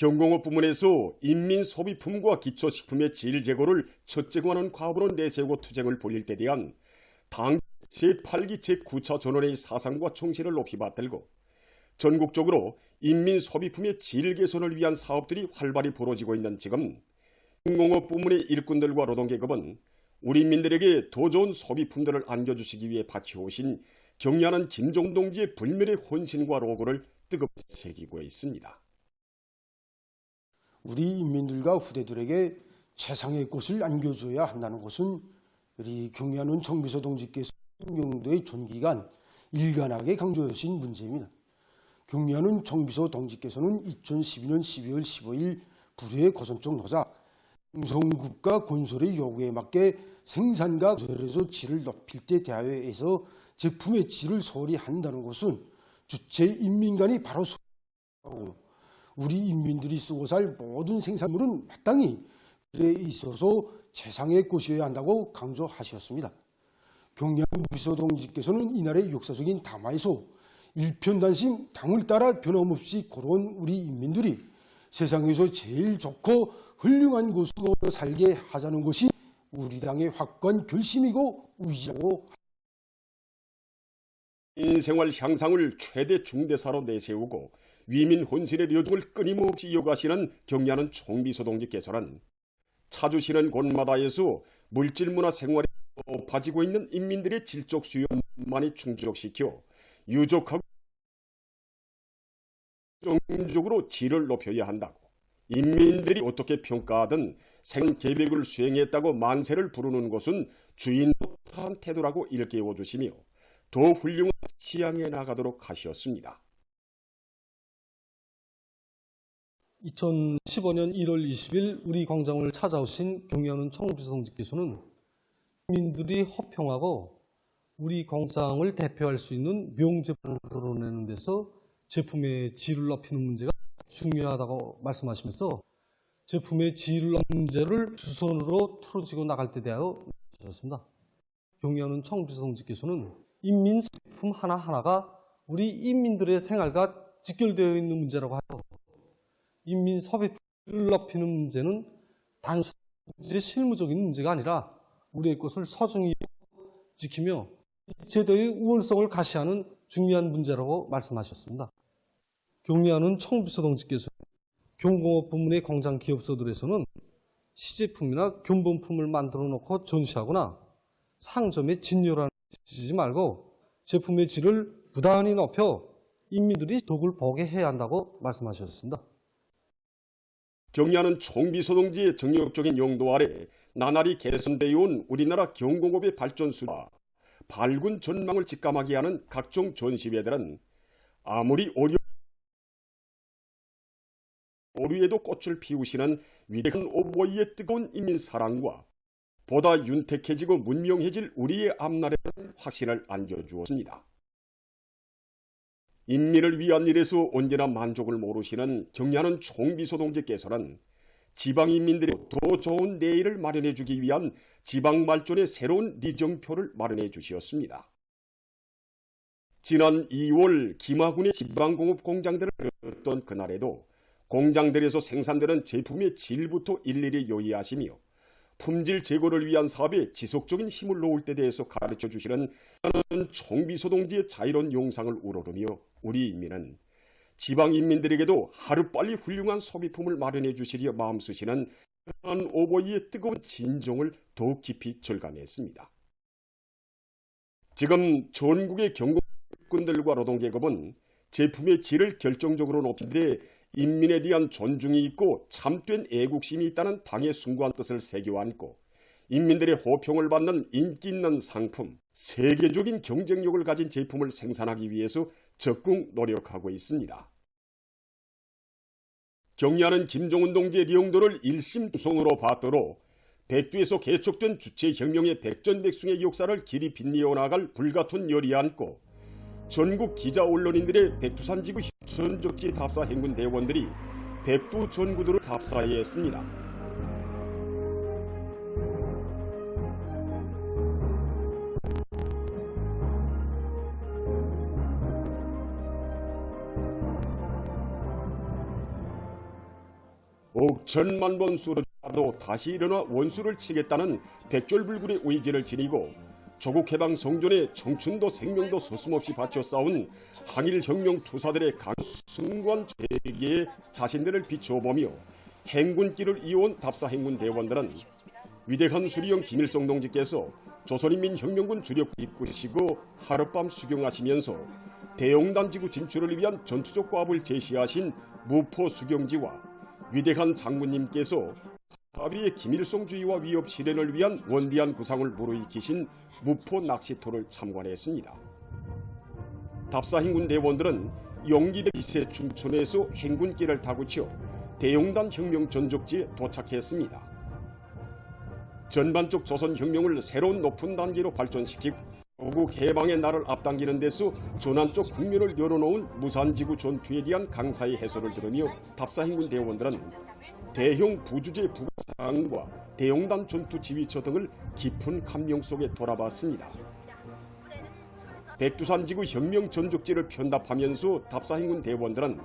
경공업 부문에서 인민소비품과 기초식품의 질 제고를 첫째 권한 과업으로 내세우고 투쟁을 벌일 때 대한 당 제8기 제9차 전원회의 사상과 총실을 높이 받들고 전국적으로 인민소비품의 질 개선을 위한 사업들이 활발히 벌어지고 있는 지금 공공업 부문의 일꾼들과 노동계급은 우리 인민들에게 더 좋은 소비품들을 안겨주시기 위해 바치오신 경리하는 김종훈 동지의 불멸의 헌신과 로고를 뜨겁게 새기고 있습니다. 우리 인민들과 후대들에게 최상의 꽃을 안겨줘야 한다는 것은 우리 경리하는 정비서 동지께서 용도의 존기간 일관하게 강조하신 문제입니다. 경리하는 정비서 동지께서는 2012년 12월 15일 불후의 고선적 노자 공성국가 건설의 요구에 맞게 생산과 건설에서 질을 높일 때 대하여에서 제품의 질을 소홀히 한다는 것은 주체 인민간이 바로 소홀하고 우리 인민들이 쓰고 살 모든 생산물은 마땅히 그에 있어서 최상의 꽃이어야 한다고 강조하셨습니다. 경리하는 정비서 동지께서는 이날의 역사적인 담화에서 일편단심 당을 따라 변함없이 걸어온 우리 인민들이 세상에서 제일 좋고 훌륭한 곳으로 살게 하자는 것이 우리 당의 확고한 결심이고 의지라고 인생활 향상을 최대 중대사로 내세우고 위민 혼신의 여정을 끊임없이 이어가시는 경리하는 총비서 동지께서는 찾으시는 곳마다에서 물질문화 생활이 높아지고 있는 인민들의 질적 수요만이 충족시켜 유족하고 정적으로 질을 높여야 한다고 인민들이 어떻게 평가하든 생계획을 수행했다고 만세를 부르는 것은 주인 못한 태도라고 일깨워 주시며 더 훌륭한 시향에 나가도록 하셨습니다. 2015년 1월 20일 우리 광장을 찾아오신 경리하는 총비서 동지께서는 국민들이 호평하고 우리 광장을 대표할 수 있는 명제품을 만들어내는 데서 제품의 질을 높이는 문제가 중요하다고 말씀하시면서 제품의 질을 높이는 문제를 주선으로 틀어지고 나갈 때 대하여 말씀하셨습니다. 경리하는 총비서 동지께서는 인민소비품 하나하나가 우리 인민들의 생활과 직결되어 있는 문제라고 하여 인민소비품을 높이는 문제는 단순히 실무적인 문제가 아니라 우리의 것을 소중히 지키며 제도의 우월성을 가시하는 중요한 문제라고 말씀하셨습니다. 경리하는 총비서 동지께서 경공업 부문의 공장 기업소들에서는 시제품이나 견본품을 만들어 놓고 전시하거나 상점에 진열하는 짓지 말고 제품의 질을 부단히 높여 인민들이 덕을 보게 해야 한다고 말씀하셨습니다. 경리하는 총비서 동지의 정력적인 용도 아래 나날이 개선되어 온 우리나라 경공업의 발전수와 밝은 전망을 직감하게 하는 각종 전시회들은 아무리 오류에도 꽃을 피우시는 위대한 오보이의 뜨거운 인민사랑과 보다 윤택해지고 문명해질 우리의 앞날에는 확신을 안겨주었습니다. 인민을 위한 일에서 언제나 만족을 모르시는 경리하는 총비서 동지께서는 지방인민들이 더 좋은 내일을 마련해 주기 위한 지방발전의 새로운 리정표를 마련해 주셨습니다. 지난 2월 김하군의 지방공업 공장들을 열었던 그날에도 공장들에서 생산되는 제품의 질부터 일일이 요의하시며 품질 제고를 위한 사업에 지속적인 힘을 놓을 때 대해서 가르쳐 주시는 총비서 동지의 자유로운 용상을 우러르며 우리 인민은 지방인민들에게도 하루빨리 훌륭한 소비품을 마련해 주시려 마음쓰시는 오보이의 뜨거운 진정을 더욱 깊이 절감했습니다. 지금 전국의 경공업군들과 노동계급은 제품의 질을 결정적으로 높이는 데 인민에 대한 존중이 있고 참된 애국심이 있다는 당의 숭고한 뜻을 새겨안고 인민들의 호평을 받는 인기 있는 상품, 세계적인 경쟁력을 가진 제품을 생산하기 위해서 적극 노력하고 있습니다. 경리하는 김종훈 동지의 리용도를 일심동성으로 받도록 백두에서 개척된 주체혁명의 백전백승의 역사를 길이 빛내어 나갈 불같은 열이 안고 전국 기자 언론인들의 백두산 지구 선적지 답사 행군 대원들이 백두 전구들을 답사해 했습니다. 더욱 천만 번 쓰러져도 다시 일어나 원수를 치겠다는 백졸불굴의 의지를 지니고 조국 해방 성전에 청춘도 생명도 서슴없이 바쳐 싸운 항일혁명 투사들의 강승관 죄기에 자신들을 비춰보며 행군길을 이어온 답사 행군 대원들은 위대한 수리형 김일성 동지께서 조선인민혁명군 주력 이끄시고 하룻밤 수경하시면서 대용단지구 진출을 위한 전투적 과업을 제시하신 무포 수경지와 위대한 장군님께서 합의의 김일성주의와 위협 실현을 위한 원대한 구상을 무르익히신 무포 낚시터를 참관했습니다. 답사 행군 대원들은 용기대 기세 춘천에서 행군길을 타고 치어 대용단 혁명 전적지에 도착했습니다. 전반적 조선혁명을 새로운 높은 단계로 발전시키고 조국 해방의 날을 앞당기는 데서 전환적 국면을 열어놓은 무산지구 전투에 대한 강사의 해설을 들으며 답사 행군 대원들은 대형 부주제 부상과 대용단 전투 지휘처 등을 깊은 감명 속에 돌아봤습니다. 백두산지구 혁명 전적지를 편답하면서 답사 행군 대원들은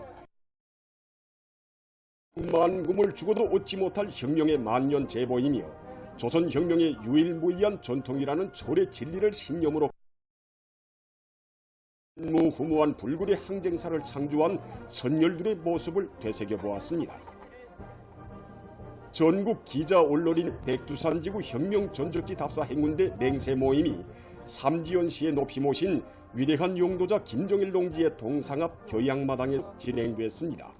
만금을 죽어도 얻지 못할 혁명의 만년 제보이며 조선혁명의 유일무이한 전통이라는 절의 진리를 신념으로 무후무한 불굴의 항쟁사를 창조한 선열들의 모습을 되새겨보았습니다. 전국 기자 언론인 백두산지구 혁명 전적지 답사 행군대 맹세 모임이 삼지연시에 높이 모신 위대한 용도자 김정일 동지의 동상 앞 교양마당에 진행됐습니다.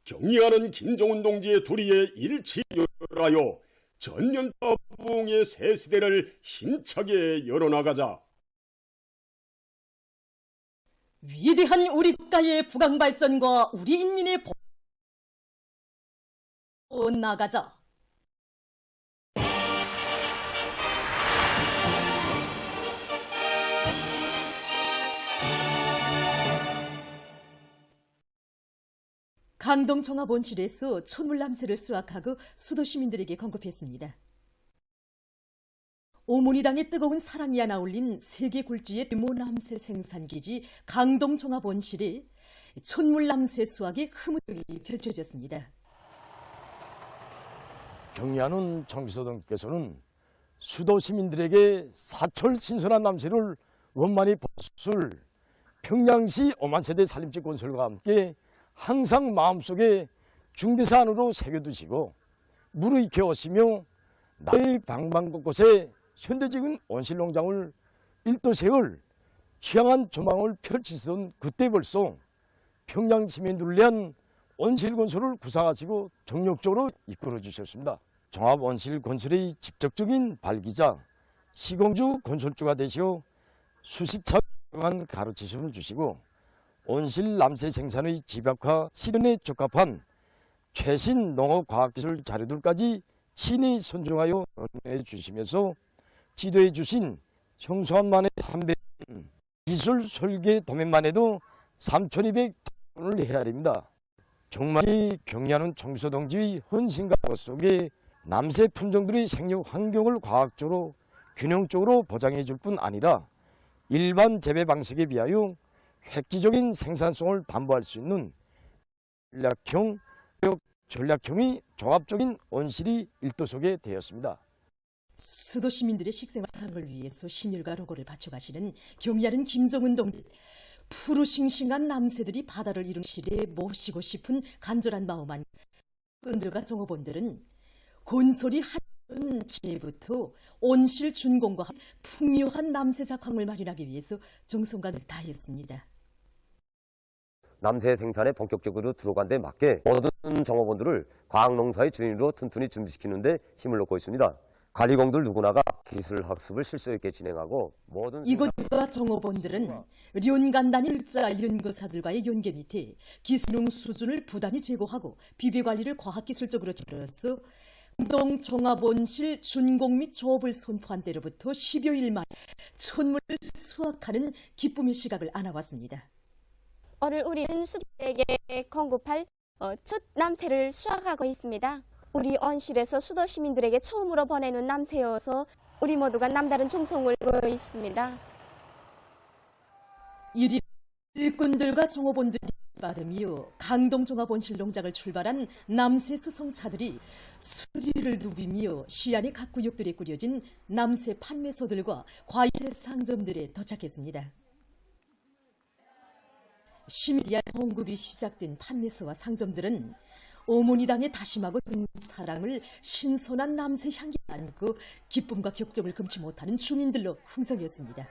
경의하는 김정은 동지의 도리에 일치열하여 전년파 부흥의 새 시대를 힘차게 열어나가자. 위대한 우리 국가의 부강발전과 우리 인민의 복을 나가자. 강동 종합온실에서 촛물남새를 수확하고 수도 시민들에게 공급했습니다. 오모니당의 뜨거운 사랑이 하나 올린 세계 굴지의 대모남새 생산기지 강동 종합온실에 촛물남새 수확의 흐뭇이 펼쳐졌습니다. 경의하는 정비서동께서는 수도 시민들에게 사철 신선한 남새를 원만히 벗을 평양시 5만 세대 산림지 건설과 함께 항상 마음속에 중대사안으로 새겨두시고 무르익혀 오시며 나의 방방곳곳에 현대적인 온실농장을 일도세울 희망한 조망을 펼치시던 그때 벌써 평양 시민들을 위한 온실건설을 구상하시고 정력적으로 이끌어주셨습니다. 종합온실건설의 직접적인 발기자 시공주 건설주가 되시어 수십 차례간 가르치심을 주시고 온실 남새 생산의 집약화 실현에 적합한 최신 농업과학기술 자료들까지 친히 선정하여 논의해 주시면서 지도해 주신 형수한만의 한배 기술 설계 도면만 해도 3,200톤을 헤아립니다. 정말 경의하는 정비서 동지의 헌신과 속에 남새 품종들의 생육 환경을 과학적으로 균형적으로 보장해 줄 뿐 아니라 일반 재배 방식에 비하여 획기적인 생산성을 담보할 수 있는 전략형의 종합적인 온실이 일도속에 되었습니다. 수도 시민들의 식생활을 위해서 신율과 로고를 바쳐가시는 경의하는 김정은 동지. 푸르싱싱한 남새들이 바다를 이룬 실에 모시고 싶은 간절한 마음 안 끈들과 종업원들은 곤솔이 한 제부터 온실 준공과 풍요한 남새 작황을 마련하기 위해서 정성관을 다했습니다. 남새 생산에 본격적으로 들어간 데 맞게 모든 종업원들을 과학농사의 주인으로 튼튼히 준비시키는 데 힘을 놓고 있습니다. 관리공들 누구나가 기술 학습을 실수 있게 진행하고 모든 이곳과 종업원들은 련간단 일자 연구사들과의 연계 밑에 기술능 수준을 부단히 제고하고 비배관리를 과학기술적으로 지로써 강동 종합온실 준공 및 조업을 선포한 때로부터 10여일 만에 촛물을 수확하는 기쁨의 시각을 안아왔습니다. 오늘 우리는 수도에게 공급할 첫 남새를 수확하고 있습니다. 우리 온실에서 수도 시민들에게 처음으로 보내는 남새여서 우리 모두가 남다른 충성을 보이고 있습니다. 이리 일꾼들과 종업원들이 받으며 강동종합원실 농장을 출발한 남새 수송차들이 수리를 누비며 시안의 각 구역들에 꾸려진 남새 판매소들과 과일 상점들에 도착했습니다. 심리한 공급이 시작된 판매소와 상점들은 어머니당의 다심하고 사랑을 신선한 남새 향기에 안고 기쁨과 격정을 금치 못하는 주민들로 흥성이었습니다.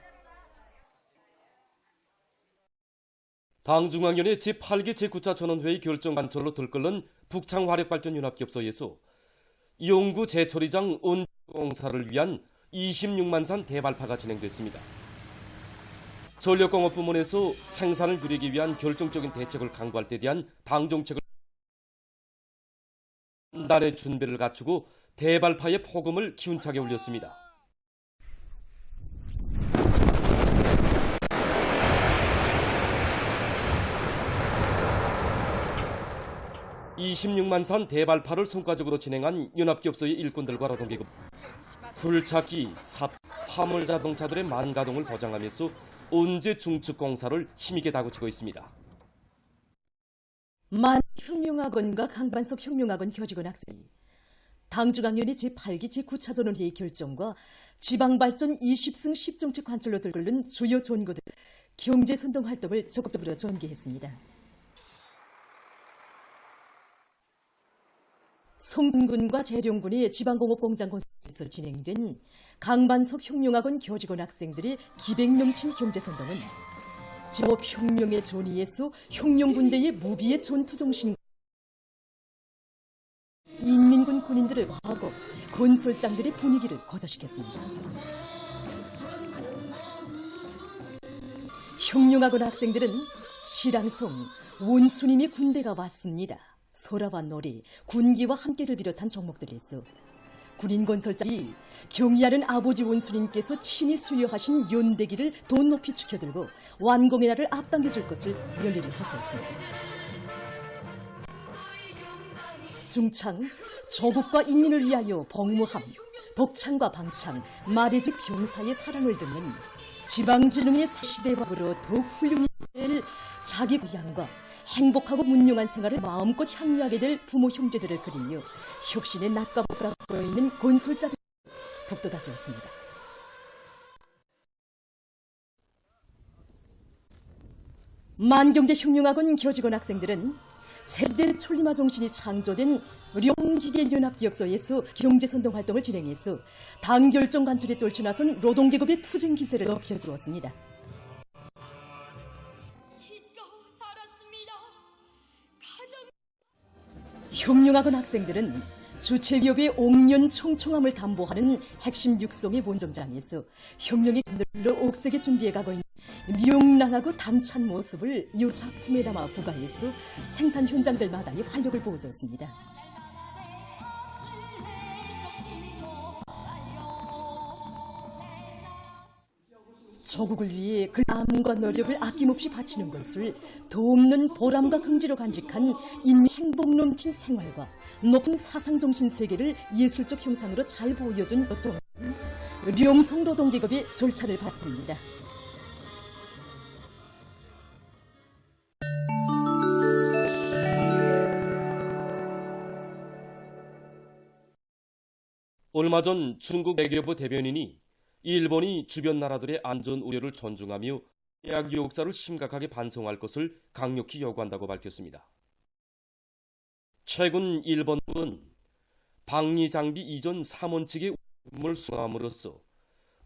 당중앙위원회 제8기 제9차 전원회의 결정 관철로 들끓는 북창화력발전연합기업소에서 이용구 제처리장 온공사를 위한 26만산 대발파가 진행됐습니다. 전력공업 부문에서 생산을 늘리기 위한 결정적인 대책을 강구할 때 대한 당정책을 한 달의 준비를 갖추고 대발파의 폭음을 기운차게 울렸습니다. 26만산 대발파를 성과적으로 진행한 연합기업소의 일꾼들과 노동계급, 굴착기, 삽, 화물자동차들의 만가동을 보장하면서 언제 중축공사를 힘있게 다그치고 있습니다. 혁명학원과 강반석 혁명학원 교직원 학생이 당중앙위원회 제8기 제9차 전원회의 결정과 지방발전 20승 10정책 관철로 들끓는 주요 전구들 경제선동 활동을 적극적으로 전개했습니다. 송군과 재룡군의 지방공업공장 건설에서 진행된 강반석 혁명학원 교직원 학생들의 기백 넘친 경제선동은 지업혁명의 전의에서 혁명군대의 무비의 전투정신, 인민군 군인들을 과거 건설장들의 분위기를 고조시켰습니다. 혁명학원 학생들은 시랑송 원수님의 군대가 왔습니다, 소라와 놀이, 군기와 함께를 비롯한 종목들에서 군인 건설장이 경의하는 아버지 원수님께서 친히 수여하신 연대기를 더 높이 축혀들고 완공의 날을 앞당겨줄 것을 열렬히 호소했습니다. 중창, 조국과 인민을 위하여 복무함, 독창과 방창, 마래집 병사의 사랑을 듣는 지방진흥의 시대밥으로 더욱 훌륭히 될 자기 고향과 행복하고 문명한 생활을 마음껏 향유하게 될 부모 형제들을 그리며 혁신의 낯과 붙잡고 있는 건설자들 북돋아 주었습니다. 만경대 혁명학원 교직원 학생들은 세대 천리마 정신이 창조된 룡기계연합기업소에서 경제선동 활동을 진행해서 당결정 관철에 떨쳐나선 노동계급의 투쟁 기세를 높여주었습니다. 혁명학원 학생들은 주체기업의 옥년 총총함을 담보하는 핵심 육성의 본점장에서 혁명의 그늘로 옥색에 준비해가고 있는 명랑하고 당찬 모습을 이 작품에 담아 부가해서 생산 현장들마다의 활력을 보여줬습니다. 조국을 위해 그 마음과 노력을 아낌없이 바치는 것을 도없는 보람과 긍지로 간직한 인민 행복 넘친 생활과 높은 사상정신 세계를 예술적 형상으로 잘 보여준 룡성 노동계급의 절차를 받습니다. 얼마 전 중국 외교부 대변인이 일본이 주변 나라들의 안전 우려를 존중하며 해약 역사를 심각하게 반성할 것을 강력히 요구한다고 밝혔습니다. 최근 일본은 방위 장비 이전 3원 측의 임무를 수행함으로써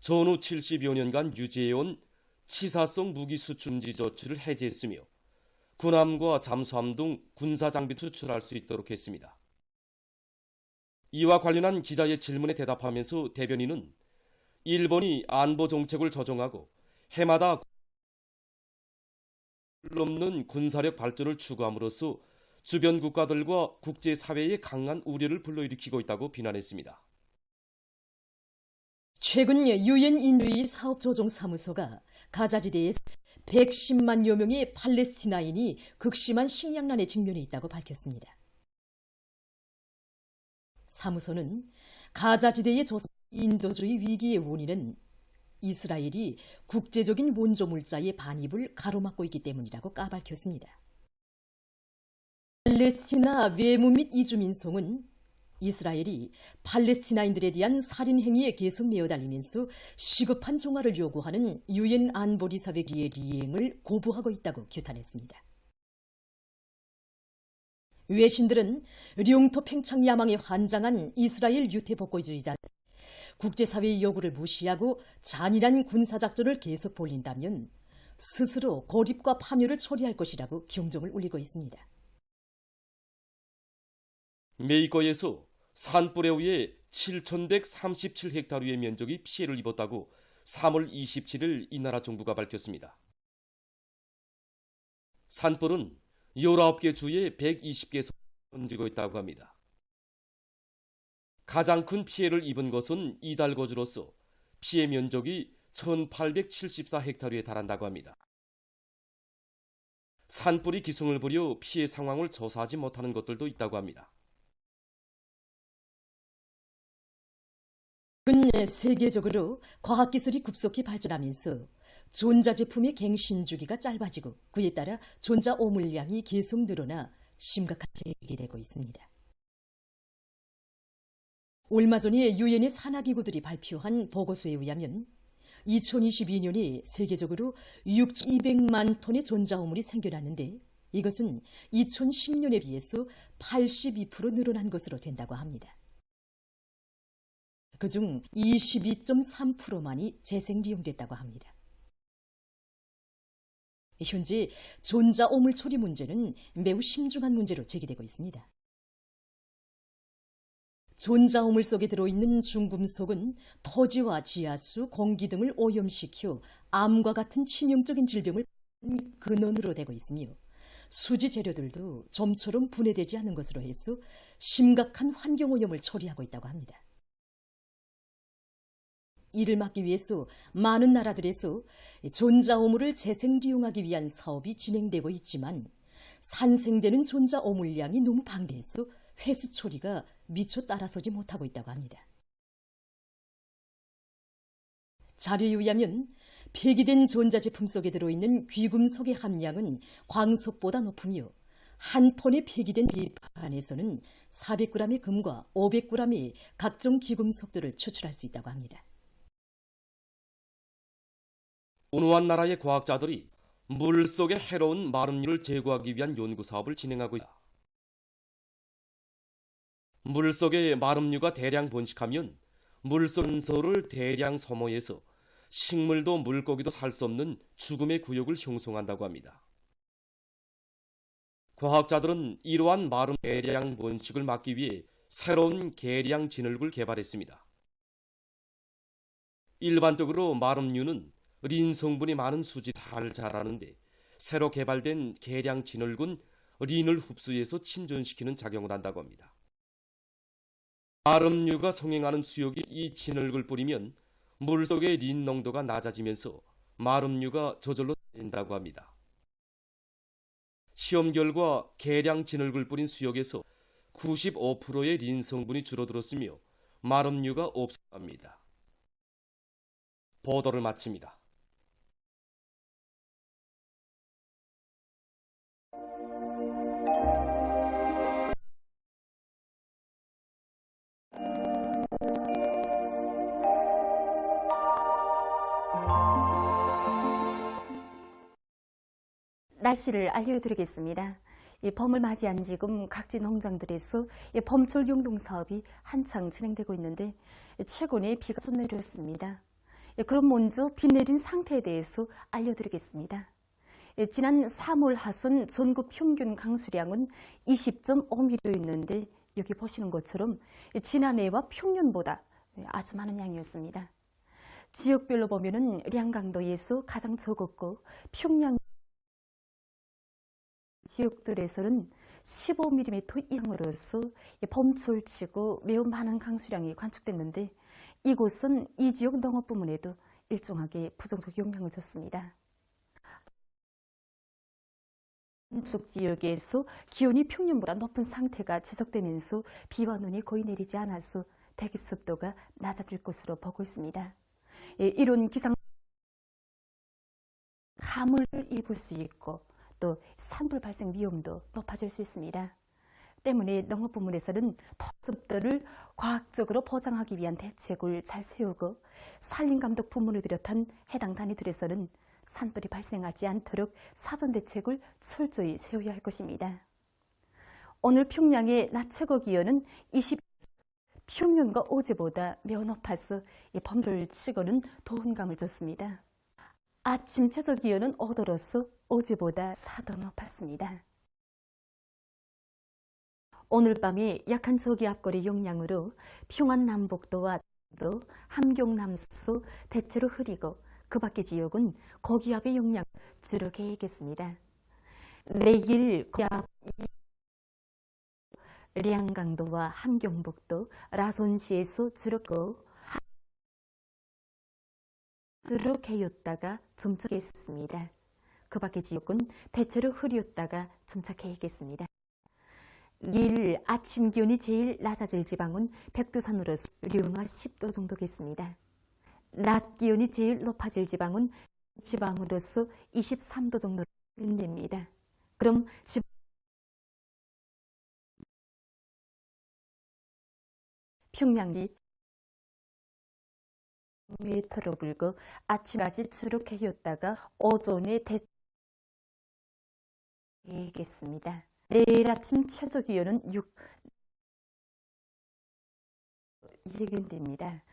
전후 70여 년간 유지해온 치사성 무기 수출금지 조치를 해제했으며 군함과 잠수함 등 군사 장비 수출할 수 있도록 했습니다. 이와 관련한 기자의 질문에 대답하면서 대변인은 일본이 안보 정책을 조정하고 해마다 없는 군사력 발전을 추구함으로써 주변 국가들과 국제사회에 강한 우려를 불러일으키고 있다고 비난했습니다. 최근 유엔 인류위 사업조정사무소가 가자지대에서 110만여 명의 팔레스티나인이 극심한 식량난에 직면해 있다고 밝혔습니다. 사무소는 가자지대의 인도주의 위기의 원인은 이스라엘이 국제적인 원조 물자의 반입을 가로막고 있기 때문이라고 까발켰습니다. 팔레스티나 외무 및 이주민송은 이스라엘이 팔레스티나인들에 대한 살인 행위에 계속 내어달리면서 시급한 종화를 요구하는 유엔 안보리사회 리행을 고부하고 있다고 규탄했습니다. 외신들은 령토 팽창 야망에 환장한 이스라엘 유태복고주의자들, 국제사회의 요구를 무시하고 잔인한 군사작전을 계속 벌린다면 스스로 고립과 파멸을 초래할 것이라고 경종을 울리고 있습니다. 메이커에서 산불에 7,137헥타르의 면적이 피해를 입었다고 3월 27일 이 나라 정부가 밝혔습니다. 산불은 19개 주에 120개에서 번지고 있다고 합니다. 가장 큰 피해를 입은 것은 이달거주로서 피해 면적이 1,874헥타르에 달한다고 합니다. 산불이 기승을 부려 피해 상황을 조사하지 못하는 것들도 있다고 합니다. 세계적으로 과학기술이 급속히 발전하면서 전자제품의 갱신 주기가 짧아지고 그에 따라 전자 오물량이 계속 늘어나 심각하게 되고 있습니다. 얼마 전에 유엔의 산하기구들이 발표한 보고서에 의하면 2022년에 세계적으로 6,200만 톤의 전자오물이 생겨났는데 이것은 2010년에 비해서 82% 늘어난 것으로 된다고 합니다. 그중 22.3%만이 재생利用됐다고 합니다. 현재 전자오물 처리 문제는 매우 심중한 문제로 제기되고 있습니다. 전자오물 속에 들어있는 중금속은 토지와 지하수, 공기 등을 오염시켜 암과 같은 치명적인 질병을 근원으로 되고 있으며 수지 재료들도 좀처럼 분해되지 않는 것으로 해서 심각한 환경오염을 초래하고 있다고 합니다. 이를 막기 위해서 많은 나라들에서 전자오물을 재생利用하기 위한 사업이 진행되고 있지만 산생되는 전자오물량이 너무 방대해서 회수 처리가 미처 따라서지 못하고 있다고 합니다. 자료에 의하면 폐기된 전자제품 속에 들어있는 귀금속의 함량은 광석보다 높으며 한 톤의 폐기된 비판에서는 400g의 금과 500g의 각종 귀금속들을 추출할 수 있다고 합니다. 어느 한 나라의 과학자들이 물속의 해로운 마름류를 제거하기 위한 연구 사업을 진행하고 있다. 물속에 마름류가 대량 번식하면 물선소를 대량 소모해서 식물도 물고기도 살 수 없는 죽음의 구역을 형성한다고 합니다. 과학자들은 이러한 마름 대량 번식을 막기 위해 새로운 계량 진흙을 개발했습니다. 일반적으로 마름류는 린 성분이 많은 수지 잘 자라는데 새로 개발된 계량 진흙은 린을 흡수해서 침전시키는 작용을 한다고 합니다. 마름류가 성행하는 수역에 이 진흙을 뿌리면 물속의 린 농도가 낮아지면서 마름류가 저절로 된다고 합니다. 시험 결과 계량 진흙을 뿌린 수역에서 95%의 린 성분이 줄어들었으며 마름류가 없었답니다. 보도를 마칩니다. 날씨를 알려드리겠습니다. 봄을 맞이한 지금 각지 농장들에서 봄철 용동 사업이 한창 진행되고 있는데 최근에 비가 좀 내렸습니다. 그럼 먼저 비 내린 상태에 대해서 알려드리겠습니다. 지난 3월 하순 전국 평균 강수량은 20.5mm였는데 여기 보시는 것처럼 지난해와 평년보다 아주 많은 양이었습니다. 지역별로 보면은 량강도에서 가장 적었고 평양 지역들에서는 15mm 이상으로서 봄철치고 매우 많은 강수량이 관측됐는데 이곳은 이 지역 농업 부문에도 일정하게 부정적 영향을 줬습니다. 남쪽 지역에서 기온이 평년보다 높은 상태가 지속되면서 비와 눈이 거의 내리지 않아서 대기 습도가 낮아질 것으로 보고 있습니다. 이런 기상 가물을 입을 수 있고 또 산불 발생 위험도 높아질 수 있습니다. 때문에 농업부문에서는 토습들을 과학적으로 보장하기 위한 대책을 잘 세우고 산림감독 부문을 비롯한 해당 단위들에서는 산불이 발생하지 않도록 사전 대책을 철저히 세워야 할 것입니다. 오늘 평양의 낮 최고 기온은 20, 평년과 어제보다 매우 높아서 범돌 치고는 더운 감을 줬습니다. 아침 최저 기온은 5도로서 어제보다 4도 높았습니다. 오늘 밤에 약한 저기압골의 영향으로 평안 남북도와 도 함경 남수 대체로 흐리고 그 밖의 지역은 고기압의 영향을 주로 계획했습니다. 내일 고기압 량강도와 함경북도 라손시에서 주로 개였다가 점착했습니다. 그 밖의 지역은 대체로 흐렸다가 점착해야겠습니다. 내일 아침 기온이 제일 낮아질 지방은 백두산으로서 류가 10도 정도겠습니다. 낮 기온이 제일 높아질 지방은 지방으로서 23도 정도 됩니다. 그럼 평양이 미터로 불고 아침까지 주로 개였다가 오전에 되겠습니다. 내일 아침 최저 기온은 6 예견됩니다.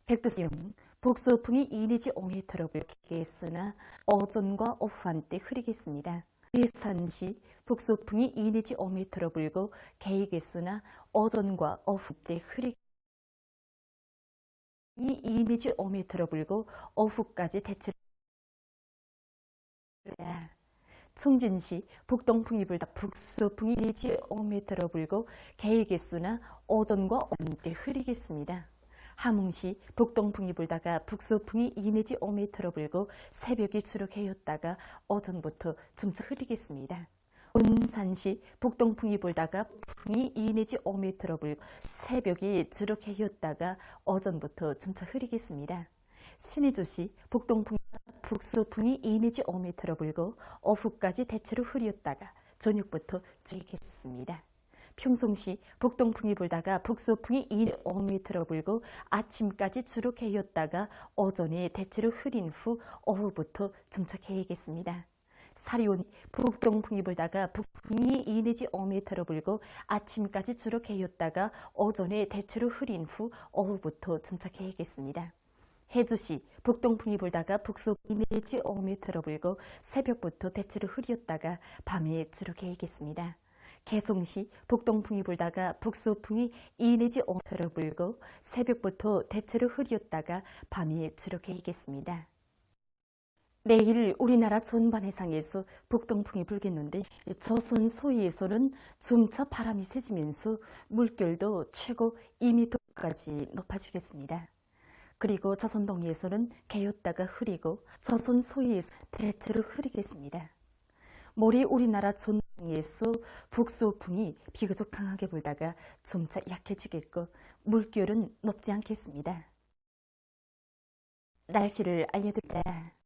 백두산 북서풍이 2 내지 5m로 불겠으나 오전과 오후 한때 흐리겠습니다. 예산시 북서풍이 2 내지 5m로 불고 개이겠으나 오전과 오후 때 흐리겠습니다. 2 내지 5m로 불고 오후까지 대체로 청진시 북동풍이 불다 북서풍이 2 내지 5m로 불고 개이겠으나 오전과 오후 때 흐리겠습니다. 함흥시 북동풍이 불다가 북서풍이 2 내지 5m로 불고 새벽이 주로 개였다가 오전부터 점차 흐리겠습니다. 운산시 북동풍이 불다가 풍이 2 내지 5m로 불고 새벽이 주로 개였다가 오전부터 점차 흐리겠습니다. 신의주시 북서풍이 2 내지 5m로 불고 오후까지 대체로 흐렸다가 저녁부터 쬐겠습니다. 평송시 북동풍이 불다가 북서풍이 2 내지 5m로 불고 아침까지 주로 개였다가 오전에 대체로 흐린 후 오후부터 점차 개겠습니다. 사리온 북동풍이 불다가 북풍이 2 내지 5m로 불고 아침까지 주로 개였다가 오전에 대체로 흐린 후 오후부터 점차 개겠습니다. 해주시 북동풍이 불다가 북서풍이 2 내지 5m로 불고 새벽부터 대체로 흐렸다가 밤에 주로 개겠습니다. 개송시 북동풍이 불다가 북서풍이 2 내지 5m로 불고 새벽부터 대체로 흐렸다가 밤에 주로 개겠습니다. 내일 우리나라 전반 해상에서 북동풍이 불겠는데 조선 소위에서는 점차 바람이 세지면서 물결도 최고 2m까지 높아지겠습니다. 그리고 조선 동해에서는 개였다가 흐리고 조선 소위에서 대체로 흐리겠습니다. 모레 우리나라 전방에서 북서풍이 비교적 강하게 불다가 점차 약해지겠고 물결은 높지 않겠습니다. 날씨를 알려드립니다.